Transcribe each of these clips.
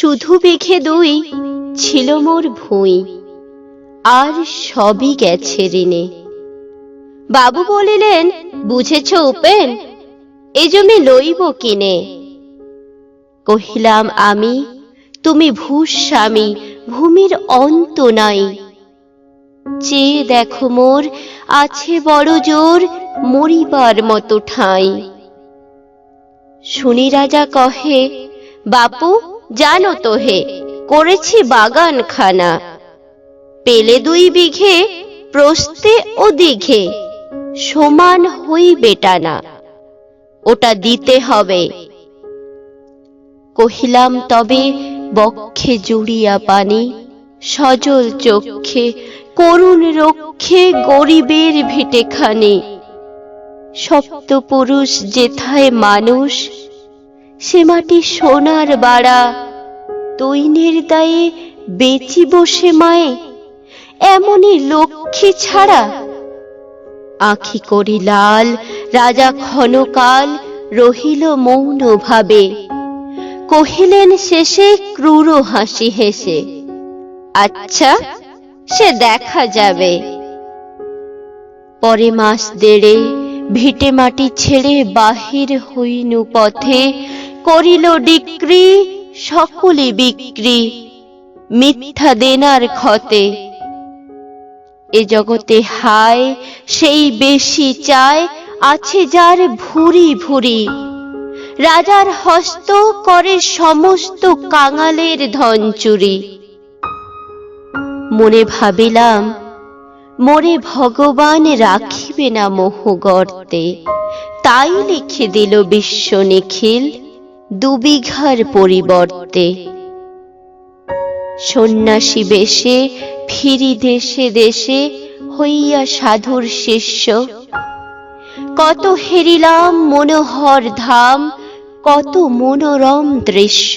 শুধু বিঘে 2 ছিল মোর ভুঁই, আর সবই গেছে ঋণে। বাবু বলিলেন, বুঝেছ উপেন, এ জমি লইব কিনে। কহিলাম আমি, তুমি ভূস্বামী, ভূমির অন্ত নাই। চেয়ে দেখো মোর আছে বড় জোর, মরিবার মতো ঠাঁই। শুনি রাজা কহে, বাপু জানো তো হে, করেছি বাগান খানা। পেলে 2 বিঘে, প্রস্থে ও দীঘে, সমান হইবে টানা, ওটা দিতে হবে। কহিলাম তবে বক্ষে জুড়িয়া পানি, সজল চক্ষে করুণ রক্ষে গরিবের ভিটেখানি। সপ্তপুরুষ যেথায় মানুষ, সে মাটি সোনার বাড়া, তৈনের দায়ে বেচি বসে মায়ে, এমনই লক্ষ্মী ছাড়া। আঁখি করি লাল, রাজা ক্ষণকাল রহিল মৌন ভাবে। কহিলেন শেষে ক্রূর হাসি হেসে, আচ্ছা সে দেখা যাবে। পরে মাস 1.5 ভিটে মাটি ছেড়ে বাহির হইনু পথে, করিল ডিক্রি সকলে বিক্রি, মিথ্যা দেনার ক্ষতে। এ জগতে হায় সেই বেশি চায়, আছে যার ভুরি ভুরি। রাজার হস্ত করে সমস্ত কাঙালের ধন চুরি। মনে ভাবিলাম, মোরে ভগবান রাখিবে না মোহ গর্তে, তাই লিখে দিল বিশ্ব নিখিল 2 বিঘার পরিবর্তে। সন্ন্যাসী বেশে ফিরি দেশে দেশে, হইয়া সাধুর শিষ্য। কত হেরিলাম মনোহর ধাম, কত মনোরম দৃশ্য।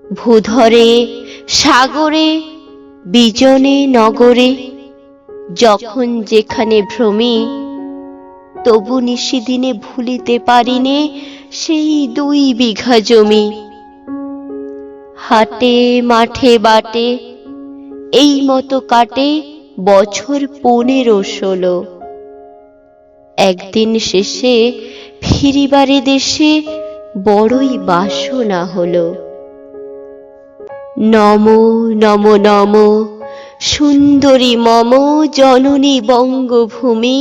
ভূধরে সাগরে বিজনে নগরে, যখন যেখানে ভ্রমি, তবু নিশিদিনে ভুলিতে পারিনে সেই 2 বিঘা জমি। হাটে মাঠে বাটে এই মতো কাটে বছর 15-16। একদিন শেষে ফিরিবারে দেশে বড়ই বাসনা হলো। নমো নমো নমো সুন্দরী মম জননী বঙ্গভূমি,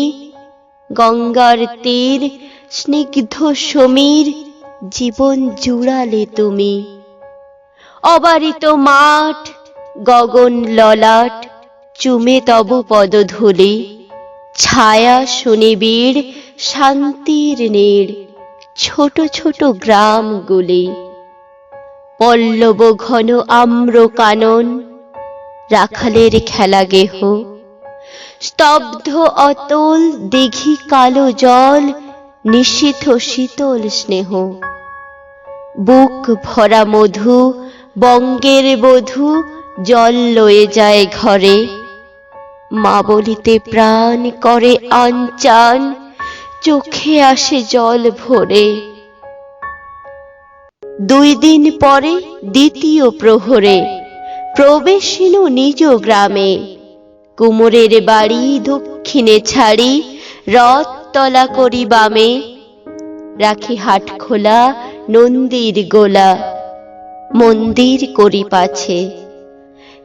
গঙ্গার তীর স্নিগ্ধ সমীর, জীবন জুড়ালে তুমি। অবারিত মাঠ গগন ললাট, চুমে তব পদধূলি। ছায়া সুনিবিড় শান্তির নীড়, ছোট ছোট গ্রামগুলি। পল্লব ঘন আম্র কানন, রাখালের খেলা গেহ। স্তব্ধ অতল দিঘি কালো জল, নিশীথ শীতল স্নেহ। বুক ভরা মধু বঙ্গের বধূ, জল লয়ে যায় ঘরে। মা বলিতে প্রাণ করে আনচান, চোখে আসে জল ভরে। 2 দিন পরে দ্বিতীয় প্রহরে, প্রবেশিনু নিজ গ্রামে। কুমোরের বাড়ি দক্ষিণে ছাড়ি, রথ তলা করি বামে। রাখি হাট খোলা নন্দীর গোলা, মন্দির করি পাছে।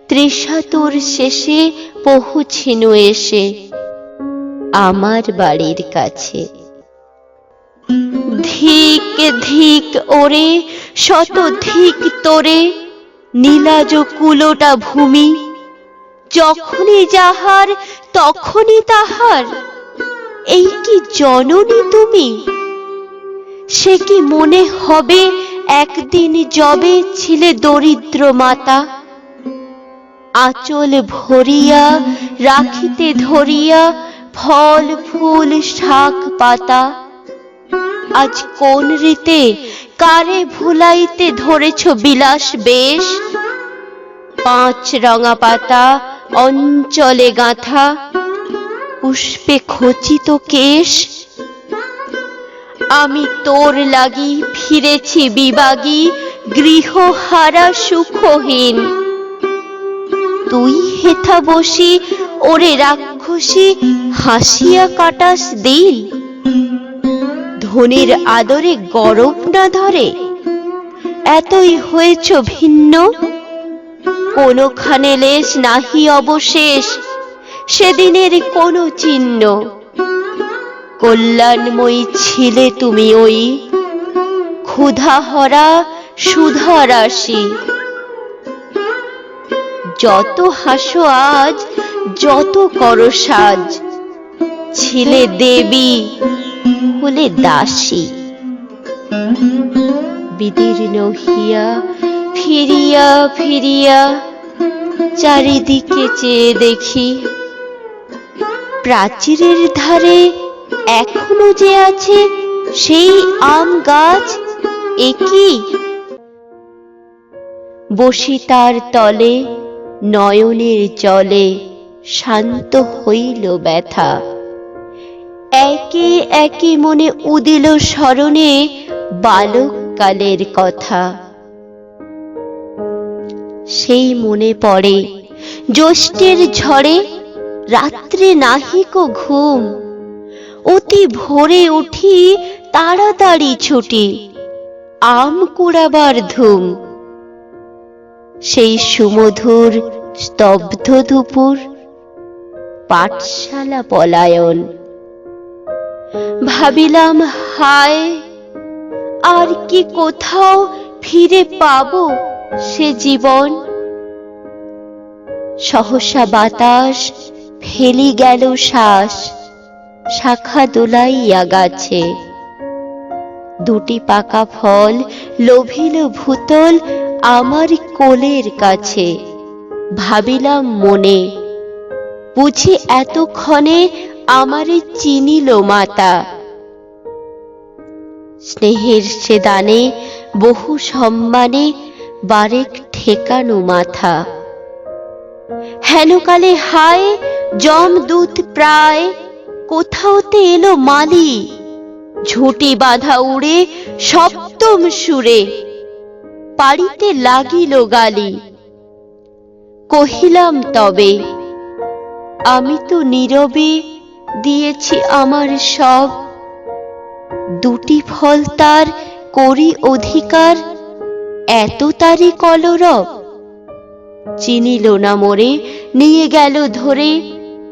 ত্রিশাতুর শেষে পৌঁছিনু এসে, আমার বাড়ির কাছে। ধিক ধিক ওরে শত ধিক তোরে, নীলাজ কুলোটা ভূমি। যখনই যাহার তখনই তাহার, এই কি জননী তুমি? সে কি মনে হবে একদিন যবে ছিলে দরিদ্র মাতা? আঁচল ভরিয়া রাখিতে ধরিয়া ফল ফুল শাক পাতা। আজ কোন রীতে কারে ভুলাইতে ধরেছ বিলাস বেশ? 5 রঙা পাতা অঞ্চলে গাঁথা, পুষ্পে খচিত কেশ। আমি তোর লাগি ফিরেছি বিবাগী, গৃহহারা সুখহীন। তুই হেথা বসি ওরে রাক্ষসী হাসিয়া কাটাস দিন। ধনির আদরে গরব না ধরে, এতই হয়েছ ভিন্ন। কোনখানে লেশ নাহি অবশেষ, সেদিনের কোনো চিহ্ন। কল্যাণময়ী ছিলে তুমি ওই, ক্ষুধাহরা সুধারাশি। যত হাসো আজ, যত করো সাজ, ছিলে দেবী হলে দাসী। বিদীর্ণ হিয়া ফিরিয়া ফিরিয়া চারিদিকে চেয়ে দেখি, প্রাচীরের ধারে এখনো যে আছে সেই আম গাছ, একই বসি তার তলে নয়নের জলে শান্ত হইল ব্যথা। একে একে মনে উদিল স্মরণে বালককালের কথা। সেই মনে পড়ে জ্যৈষ্ঠের ঝড়ে রাত্রে নাহিক ঘুম, অতি ভোরে উঠি তাড়াতাড়ি ছুটি আম কুড়াবার ধুম। সেই সুমধুর স্তব্ধ দুপুর, পাঠশালা পলায়ন। ভাবিলাম হায়, আর কি কোথাও ফিরে পাবো সে জীবন। সহসা বাতাস ফেলি গেল শ্বাস, শাখা দোলাইয়া গাছে। দুটি পাকা ফল লোভিল ভূতল আমার কোলের কাছে। ভাবিলাম মনে, বুঝি এতক্ষণে আমারে চিনিল মাতা। স্নেহের সে দানে বহু সম্মানে বারেক ঠেকানো মাথা। হেনকালে হায় যমদূত প্রায়, কোথাওতে এলো মালি। ঝুঁটি বাঁধা উড়ে সপ্তম সুরে পাড়িতে লাগিল গালি। কহিলাম তবে, আমি তো নীরবে দিয়েছি আমার সব। দুটি ফল তার করি অধিকার, এত তারি কলরব। চিনিল না মোরে, নিয়ে গেল ধরে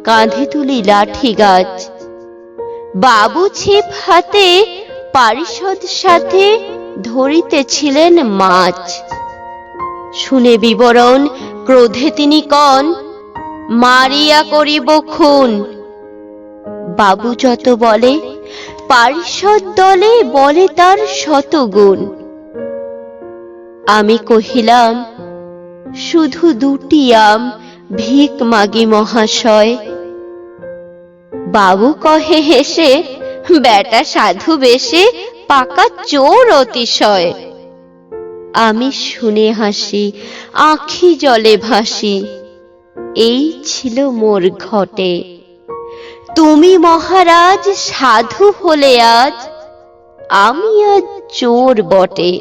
কাঁধে তুলি লাঠি গাছ। বাবু ছিপ হাতে পারিষদ সাথে ধরিতেছিলেন মাছ। শুনে বিবরণ ক্রোধে তিনি কন, মারিয়া করিব খুন। বাবু যত বলে, পারিষদ দলে বলে তার শতগুণ। আমি কহিলাম, শুধু দুটি আম ভিক মাগি মহাশয়। বাবু কহে হেসে, বেটা সাধু বেশে পাকা চোর অতিশয়। আমি শুনে হাসি, আঁখি জলে ভাসি। এই ছিল মোর ঘটে। তুমি মহারাজ সাধু হলে আজ, আমি আজ চোর বটে।